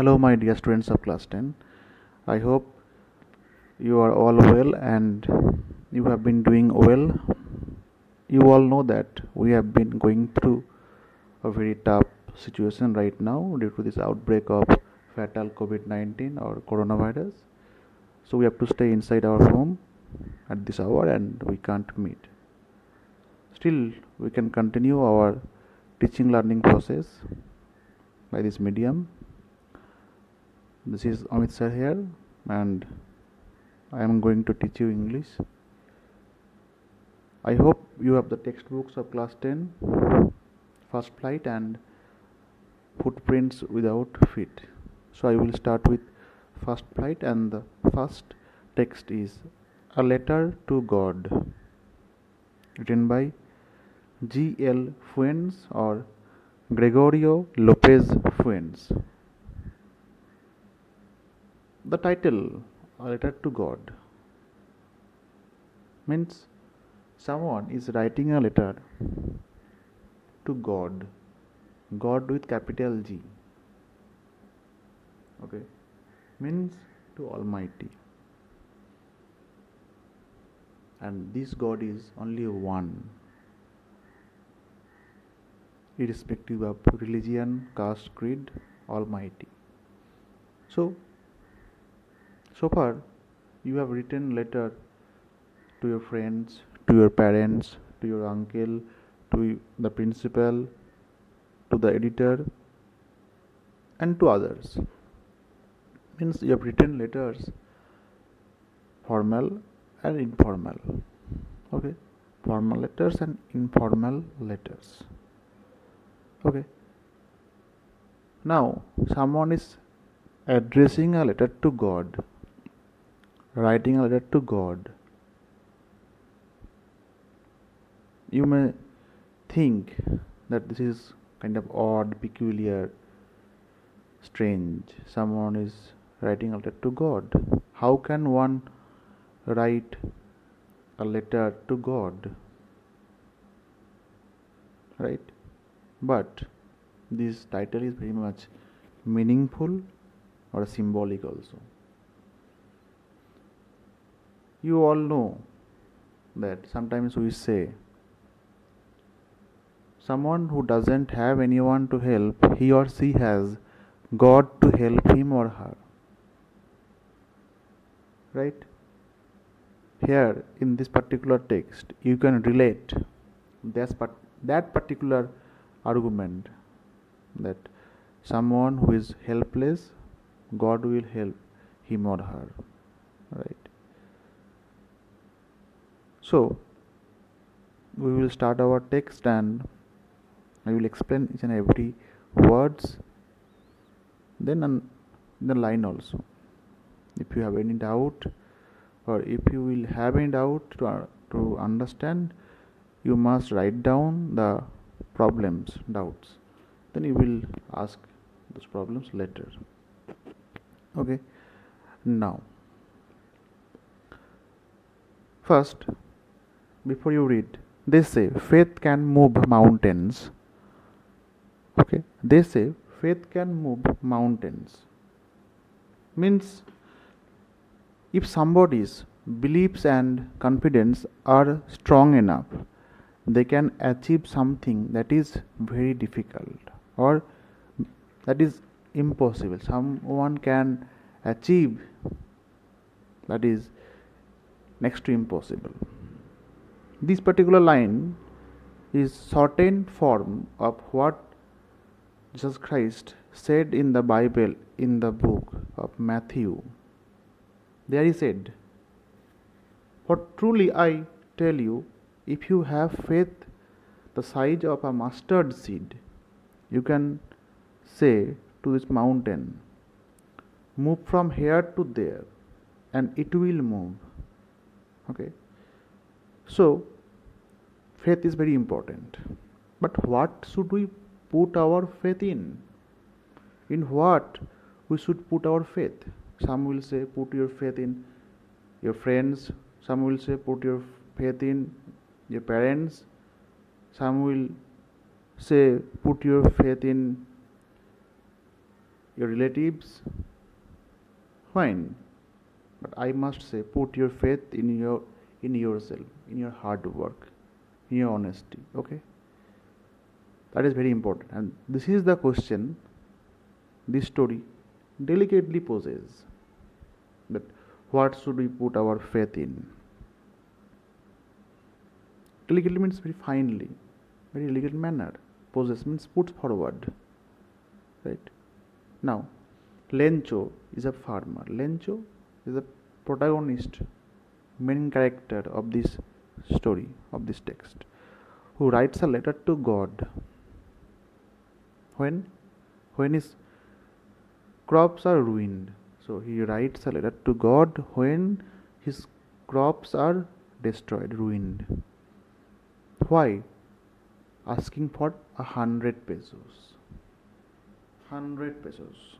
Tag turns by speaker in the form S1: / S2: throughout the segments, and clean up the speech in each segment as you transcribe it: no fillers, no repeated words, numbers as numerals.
S1: Hello, my dear students of class 10. I hope you are all well and you have been doing well. You all know that we have been going through a very tough situation right now due to this outbreak of fatal COVID-19 or coronavirus. So we have to stay inside our home at this hour and we can't meet. Still, we can continue our teaching learning process by this medium. This is Amit sir here and I am going to teach you English. I hope you have the textbooks of class 10, First Flight and Footprints Without Feet. So I will start with First Flight and the first text is A Letter to God, written by G.L. Fuentes or Gregorio Lopez Fuentes. The title, A Letter to God, means someone is writing a letter to God, God with capital G, okay, means to Almighty. And this God is only one, irrespective of religion, caste, creed, Almighty. So far, you have written letter to your friends, to your parents, to your uncle, to the principal, to the editor, and to others. Means you have written letters, formal and informal. Okay, formal letters and informal letters. Okay. Now, someone is addressing a letter to God, writing a letter to God. You may think that this is kind of odd, peculiar, strange. Someone is writing a letter to God. How can one write a letter to God? Right? But this title is very much meaningful or symbolic also. You all know that sometimes we say someone who doesn't have anyone to help, he or she has God to help him or her. Right? Here in this particular text, you can relate that particular argument that someone who is helpless, God will help him or her. Right? So, we will start our text and I will explain each and every words, then on the line also. If you have any doubt or if you will have any doubt to understand, you must write down the problems, doubts. Then you will ask those problems later. Okay. Now, first, before you read, they say faith can move mountains. Okay, they say faith can move mountains. Means if somebody's beliefs and confidence are strong enough, they can achieve something that is very difficult or that is impossible. Someone can achieve that is next to impossible. This particular line is certain form of what Jesus Christ said in the Bible in the book of Matthew. There he said, "For truly I tell you, if you have faith the size of a mustard seed, you can say to this mountain, move from here to there, and it will move." Okay. So, faith is very important. But what should we put our faith in? In what we should put our faith? Some will say put your faith in your friends. Some will say put your faith in your parents. Some will say put your faith in your relatives, fine. But I must say, put your faith in yourself, in your hard work, in your honesty. Okay, that is very important. And this is the question this story delicately poses: that what should we put our faith in? Delicately means very finely, very elegant manner. Poses means put forward. Right? Now, Lencho is a farmer. Lencho is the protagonist, main character of this story, of this text, who writes a letter to God when his crops are ruined. So he writes a letter to God when his crops are destroyed, ruined. Why? Asking for 100 pesos. 100 pesos.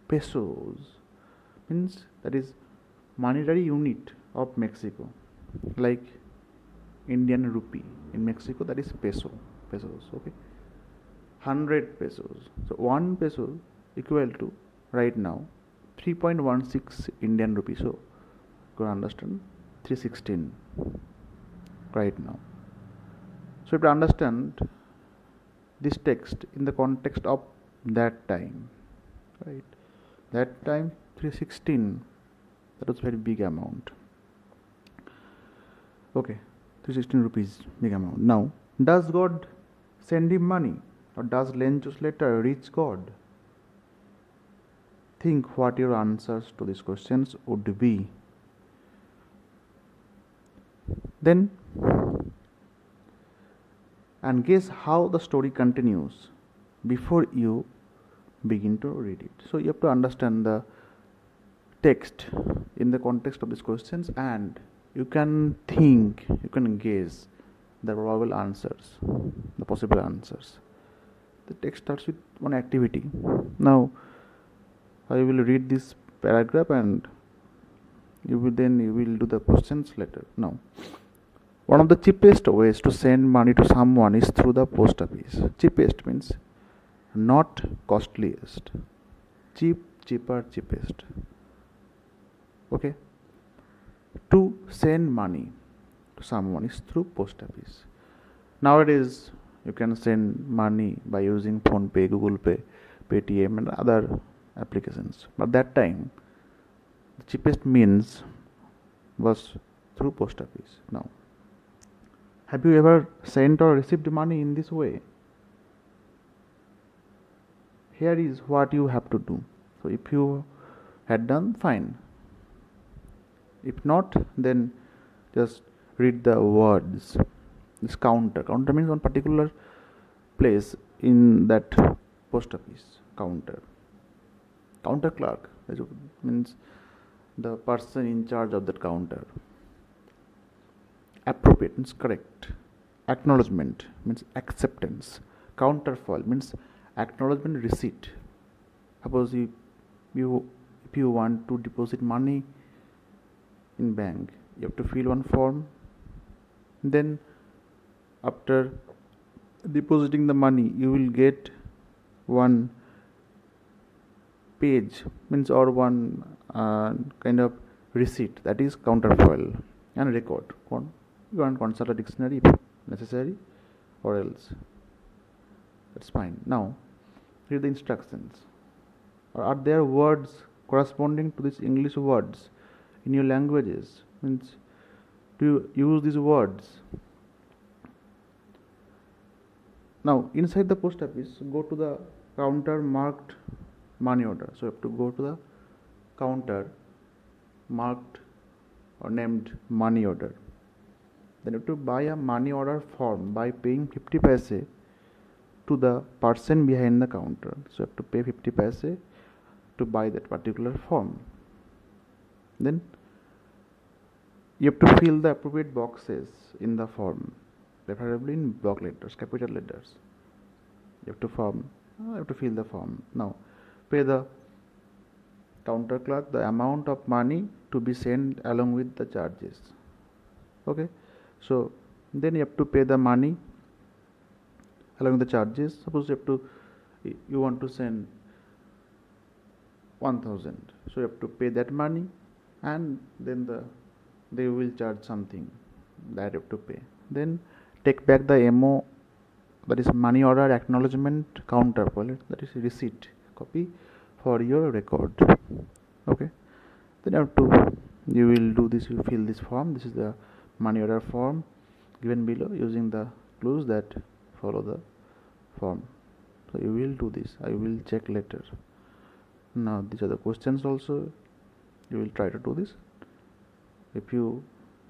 S1: Pesos means that is monetary unit of Mexico, like Indian rupee in Mexico, that is pesos. Okay, 100 pesos. So 1 peso equal to right now 3.16 Indian rupees. So you can understand 316 right now. So you have to understand this text in the context of that time, right? That time 316, that was very big amount. Okay, 316 rupees, big amount. Now, does God send him money, or does Lencho's letter reach God? Think what your answers to these questions would be. Then, and guess how the story continues before you begin to read it. So you have to understand the text in the context of these questions, and you can think, you can guess the probable answers, the possible answers. The text starts with one activity. Now I will read this paragraph and you will do the questions later. Now, one of the cheapest ways to send money to someone is through the post office. Cheapest means not costliest. Cheaper, cheapest. Okay. To send money to someone is through post office. Nowadays, you can send money by using PhonePe, Google Pay, Paytm, and other applications. But that time, the cheapest means was through post office. Now, have you ever sent or received money in this way? Here is what you have to do. So if you had done, fine. If not, then just read the words. This counter. Counter means one particular place in that post office. Counter. Counter clerk means the person in charge of that counter. Appropriate means correct. Acknowledgement means acceptance. Counterfoil means acknowledgement receipt. Suppose if you want to deposit money in bank, you have to fill one form. Then after depositing the money, you will get one page, means or one kind of receipt, that is counterfoil. And record. You want to consult a dictionary if necessary, or else. That's fine. Now, read the instructions. Are there words corresponding to these English words in your languages? Means, do you use these words? Now, inside the post office, go to the counter marked money order. So you have to go to the counter marked or named money order. Then you have to buy a money order form by paying 50 paise to the person behind the counter. So you have to pay 50 paise to buy that particular form. Then you have to fill the appropriate boxes in the form, preferably in block letters, capital letters. You have to fill the form. Now, pay the counter clerk the amount of money to be sent along with the charges. Okay, so then you have to pay the money along with the charges. Suppose you want to send 1000. So you have to pay that money, and then they will charge something that you have to pay. Then take back the MO, that is money order acknowledgement counter, that is receipt copy for your record. Okay, then you will do this, you fill this form. This is the money order form given below using the clues that follow the form. So you will do this, I will check later. Now these are the questions also. You will try to do this. If you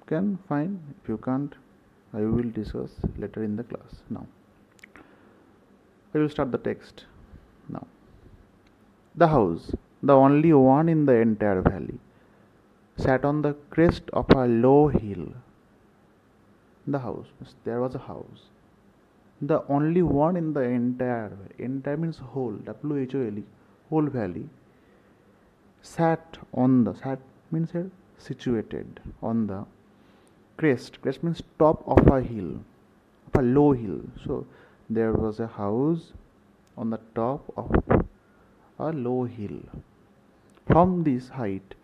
S1: can, fine. If you can't, I will discuss later in the class. Now I will start the text. Now, the house, the only one in the entire valley, sat on the crest of a low hill. The house, there was a house. The only one in the entire means whole, WHOLE, whole valley, sat means here situated on the crest. Crest means top of a hill, of a low hill. So there was a house on the top of a low hill. From this height,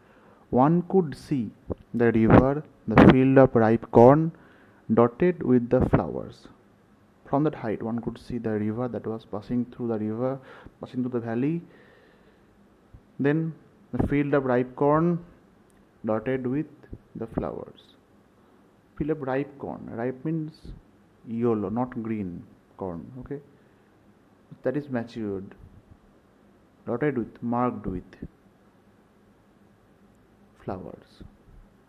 S1: one could see the river, the field of ripe corn, dotted with the flowers. From that height, one could see the river that was passing through the valley. Then the field of ripe corn, dotted with the flowers. Field of ripe corn. Ripe means yellow, not green corn. Okay, that is matured. Dotted with, marked with flowers,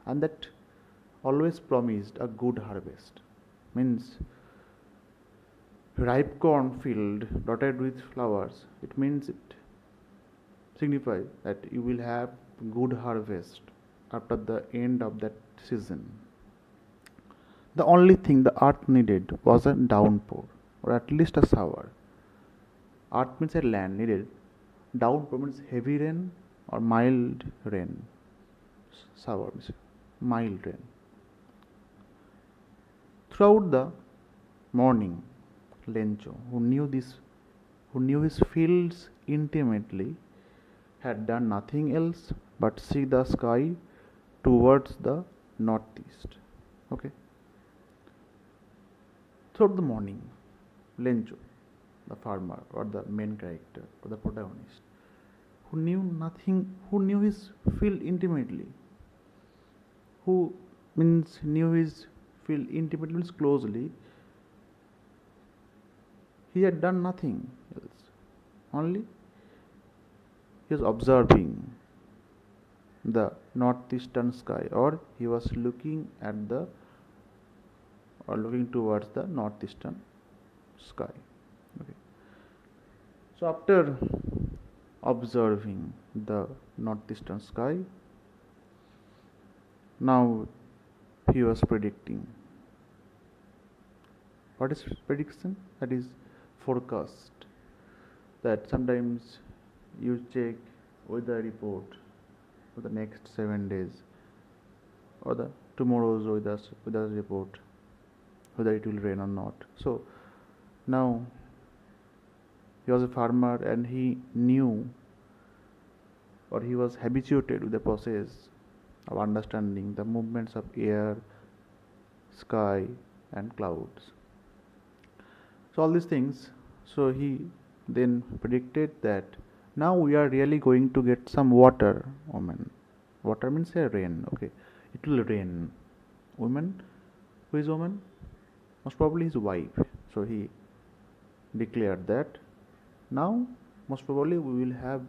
S1: and that always promised a good harvest. Means ripe corn field dotted with flowers, it means, it signifies that you will have good harvest after the end of that season. The only thing the earth needed was a downpour, or at least a shower. Earth means a land needed. Downpour means heavy rain or mild rain. Shower means mild rain. Throughout the morning, Lencho, who knew his fields intimately, had done nothing else but see the sky towards the northeast. Okay. Throughout the morning, Lencho, the farmer or the main character or the protagonist, who knew his field intimately, who knew his field intimately means closely. He had done nothing else, only he was observing the northeastern sky, or he was looking towards the northeastern sky. Okay. So after observing the northeastern sky, now he was predicting. What is prediction? That is forecast. That sometimes you check weather report for the next 7 days, or the tomorrow's weather report, whether it will rain or not. So now he was a farmer, and he knew, or he was habituated with the process of understanding the movements of air, sky and clouds. So all these things, so he then predicted that now we are really going to get some water. Water means a rain. Okay, it will rain. Woman, who is woman? Most probably his wife. So he declared that now most probably we will have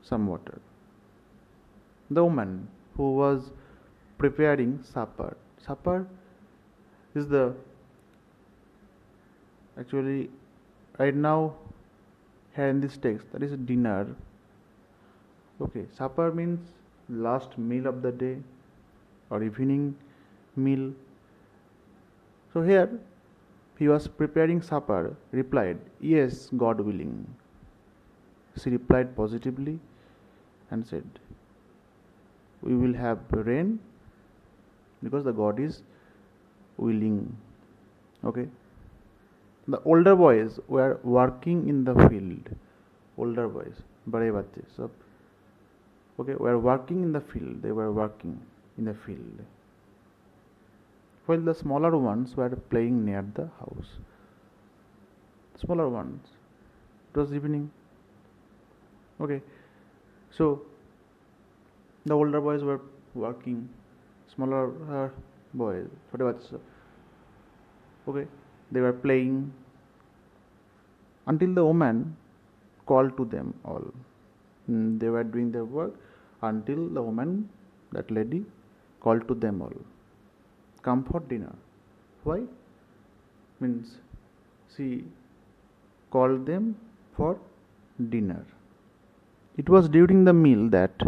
S1: some water. The woman who was preparing supper. Supper is the actually right now here in this text, that is dinner. Okay, supper means last meal of the day or evening meal. So here he was preparing supper, replied, "Yes, God willing." She replied positively and said, "We will have rain because the God is willing." Okay. The older boys were working in the field. Older boys. बड़े बच्चे सब, okay, were working in the field. They were working in the field, while the smaller ones were playing near the house. Smaller ones. It was evening. Okay, so the older boys were working, smaller boys, छोटे बच्चे, okay, they were playing until the woman called to them all. They were doing their work until the woman, that lady, called to them all. Come for dinner. Why? Means she called them for dinner. It was during the meal that,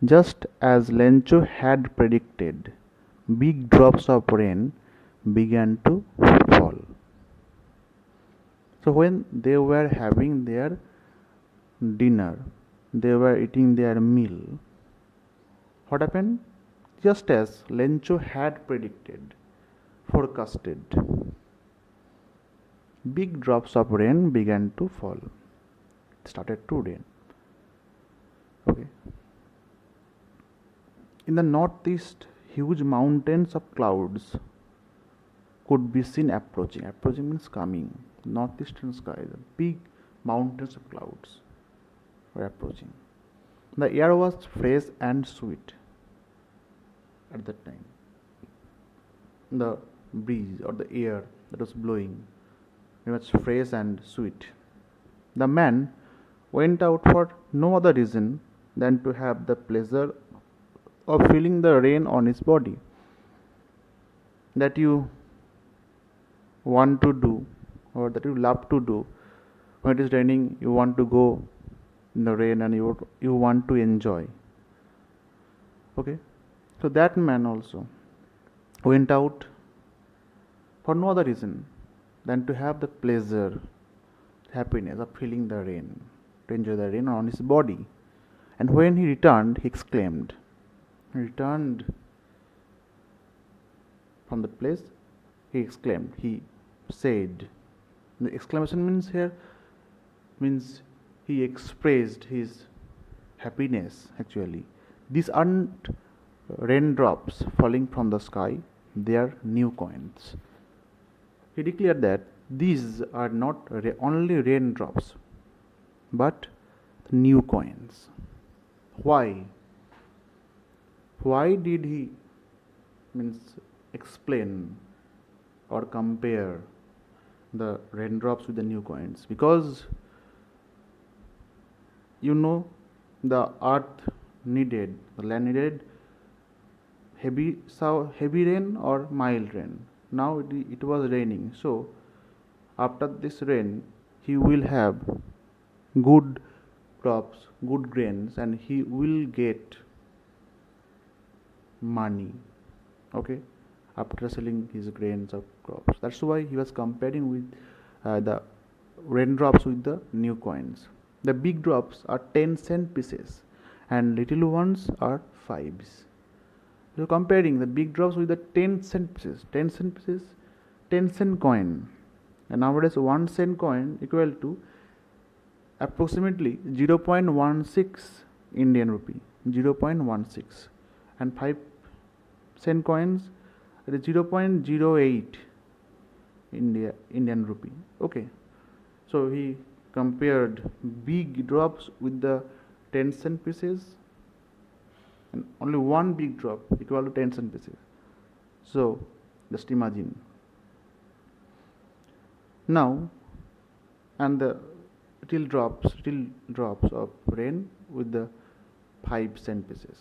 S1: just as Lencho had predicted, big drops of rain began to fall. So when they were having their dinner, they were eating their meal, what happened? Just as Lencho had predicted, forecasted, big drops of rain began to fall. It started to rain. Okay. In the northeast, huge mountains of clouds could be seen approaching. Approaching means coming. Northeastern sky, the big mountains of clouds were approaching. The air was fresh and sweet at that time. The breeze or the air that was blowing, it was fresh and sweet. The man went out for no other reason than to have the pleasure of feeling the rain on his body. That you want to do, or that you love to do, when it is raining, you want to go in the rain and you want to enjoy. Okay, so that man also went out for no other reason than to have the pleasure, happiness of feeling the rain, to enjoy the rain on his body. And when he returned, he exclaimed. He returned from that place, he exclaimed, he said. The exclamation means here, means he expressed his happiness actually. These aren't raindrops falling from the sky, they are new coins. He declared that these are not only raindrops, but new coins. Why? Why did he explain or compare the raindrops with the new coins? Because the earth needed, the land needed heavy rain or mild rain. Now it was raining, so after this rain he will have good crops, good grains, and he will get money, okay, after selling his grains of crops. That's why he was comparing with the raindrops with the new coins. The big drops are 10-cent pieces and little ones are 5s. So comparing the big drops with the 10-cent pieces, 10-cent coin, and nowadays 1-cent coin equal to approximately 0.16 Indian rupee, 0.16, and 5-cent coins it is 0.08 Indian rupee. Okay, so he compared big drops with the 10-cent pieces, and only one big drop equal to 10-cent pieces. So just imagine. Now, and the little drops of rain with the 5-cent pieces.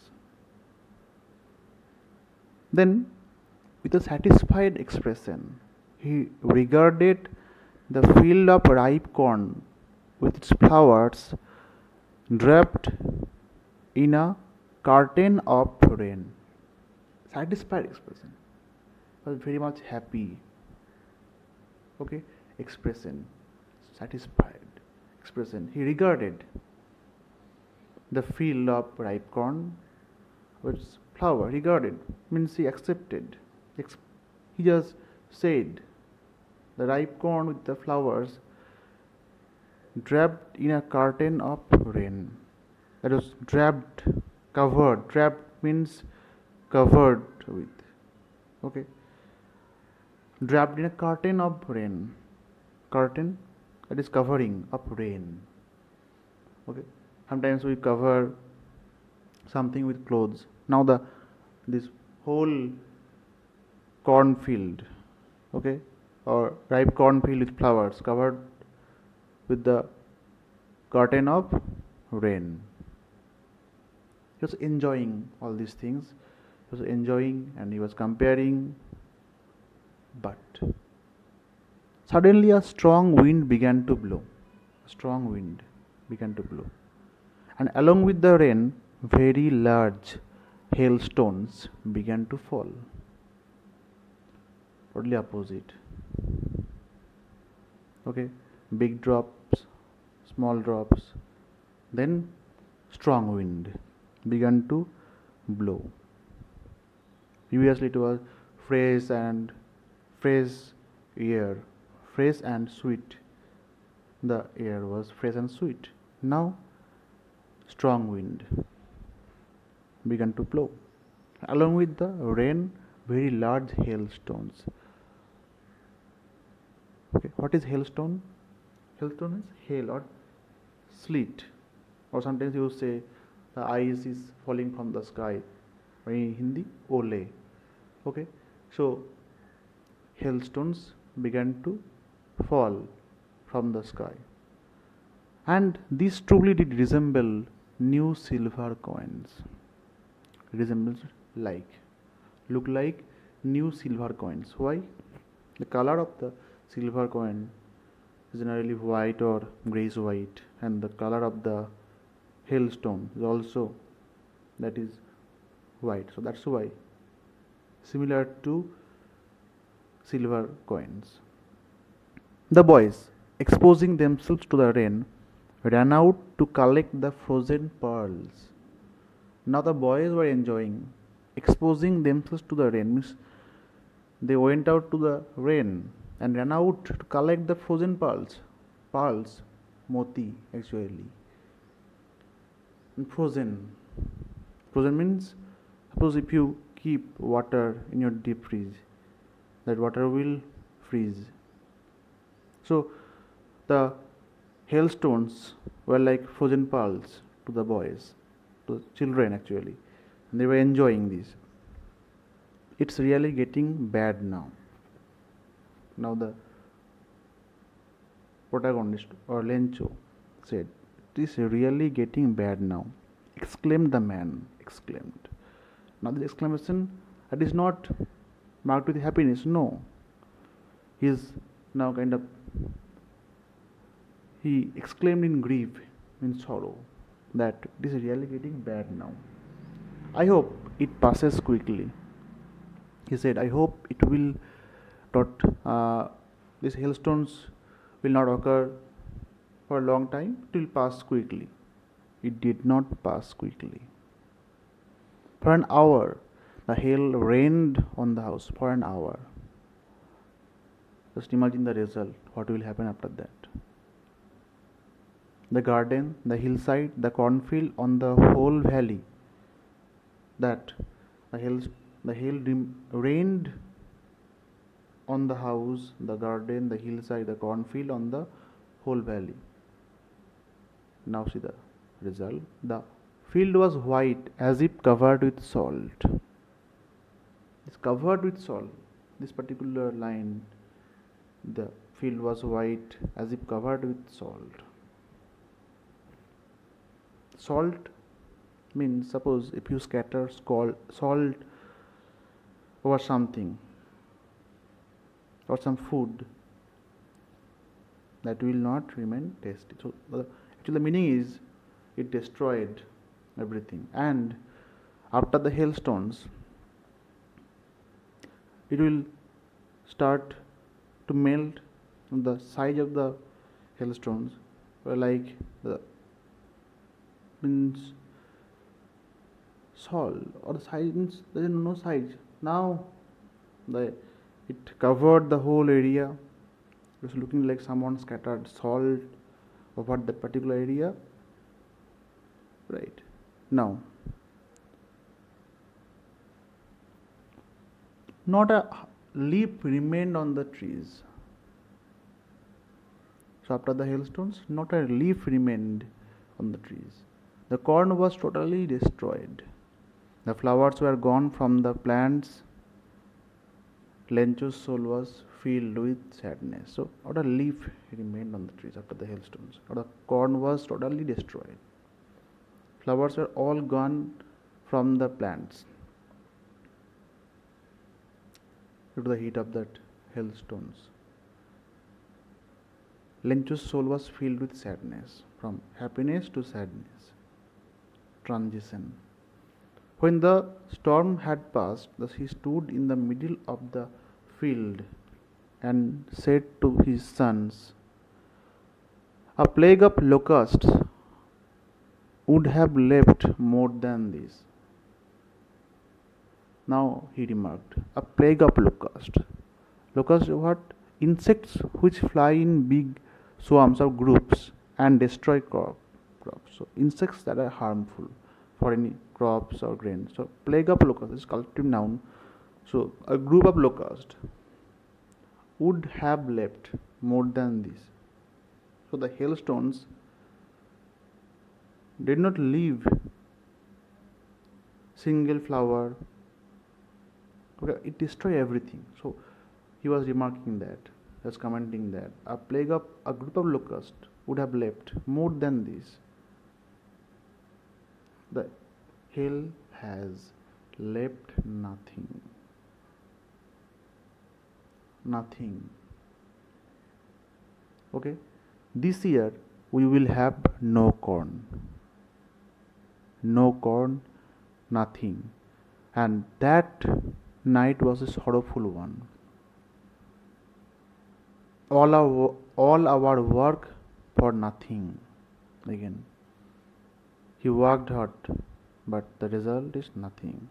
S1: Then, with a satisfied expression, he regarded the field of ripe corn with its flowers draped in a curtain of rain. Satisfied expression. Was very much happy. Okay, expression. Satisfied expression. He regarded the field of ripe corn with its flower. Regarded means he accepted. He just said the ripe corn with the flowers draped in a curtain of rain. That was draped, covered. Draped means covered with. Okay. Draped in a curtain of rain. Curtain, that is covering of rain. Okay. Sometimes we cover something with clothes. Now this whole cornfield, okay, or ripe cornfield with flowers covered with the curtain of rain. He was enjoying all these things. He was enjoying and he was comparing, but suddenly a strong wind began to blow. A strong wind began to blow. And along with the rain, very large hailstones began to fall. Totally opposite. Okay, big drops, small drops, then strong wind began to blow. Previously it was fresh air, fresh and sweet. The air was fresh and sweet. Now strong wind began to blow. Along with the rain, very large hailstones. Okay, what is hailstone? Hailstone is hail or sleet, or sometimes you say the ice is falling from the sky. In Hindi, ole. Okay, so hailstones began to fall from the sky, and these truly did resemble new silver coins. Resembles look like new silver coins. Why? The color of the silver coin is generally white or grayish white, and the color of the hailstone is also that is white. So that's why similar to silver coins. The boys, exposing themselves to the rain, ran out to collect the frozen pearls. Now the boys were enjoying. Exposing themselves to the rain means they went out to the rain and ran out to collect the frozen pearls. Pearls, moti actually. And frozen. Frozen means, suppose if you keep water in your deep freeze, that water will freeze. So the hailstones were like frozen pearls to the boys, to the children actually, and they were enjoying this. It's really getting bad now. Now the protagonist or Lencho said, "It is really getting bad now," exclaimed the man. Exclaimed. Now the exclamation, that is not marked with happiness. No, he is now he exclaimed in grief, in sorrow, that it is really getting bad now. I hope it passes quickly. He said, I hope it will not, these hailstones will not occur for a long time, it will pass quickly. It did not pass quickly. For an hour, the hail rained on the house. For an hour. Just imagine the result. What will happen after that? The garden, the hillside, the cornfield, on the whole valley. That the hail rained on the house, the garden, the hillside, the cornfield, on the whole valley. Now see the result. The field was white as if covered with salt. It's covered with salt. This particular line, the field was white as if covered with salt. Salt means, suppose if you scatter salt over something or some food, that will not remain tasty. So actually the meaning is it destroyed everything, and after the hailstones it will start to melt. The size of the hailstones were like the means salt, or the size means there is no size. Now it covered the whole area. It was looking like someone scattered salt over that particular area. Right. Now, not a leaf remained on the trees. So after the hailstones, not a leaf remained on the trees. The corn was totally destroyed. The flowers were gone from the plants. Lencho's soul was filled with sadness. So not a leaf remained on the trees after the hailstones. Or the corn was totally destroyed. Flowers were all gone from the plants due to the heat of that hailstones. Lencho's soul was filled with sadness, from happiness to sadness. Transition. When the storm had passed, he stood in the middle of the field and said to his sons, "A plague of locusts would have left more than this." Now he remarked, "A plague of locusts." Locusts are what? Insects which fly in big swarms or groups and destroy crops. So insects that are harmful for any crops or grains. So plague of locusts is collective noun. So a group of locusts would have left more than this. So the hailstones did not leave single flower. Okay, it destroyed everything. So he was remarking that, he was commenting that a group of locusts would have left more than this. The hail has left nothing. Nothing. Okay, this year we will have no corn. No corn, nothing. And that night was a sorrowful one. All our work for nothing. Again, he worked hard, but the result is nothing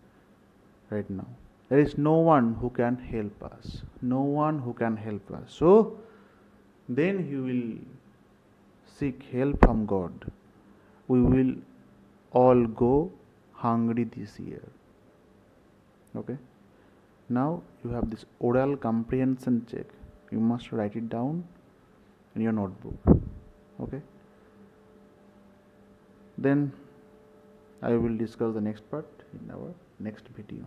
S1: right now. There is no one who can help us. No one who can help us. So then he will seek help from God. We will all go hungry this year. Okay. Now you have this oral comprehension check. You must write it down in your notebook. Okay. Then I will discuss the next part in our next video.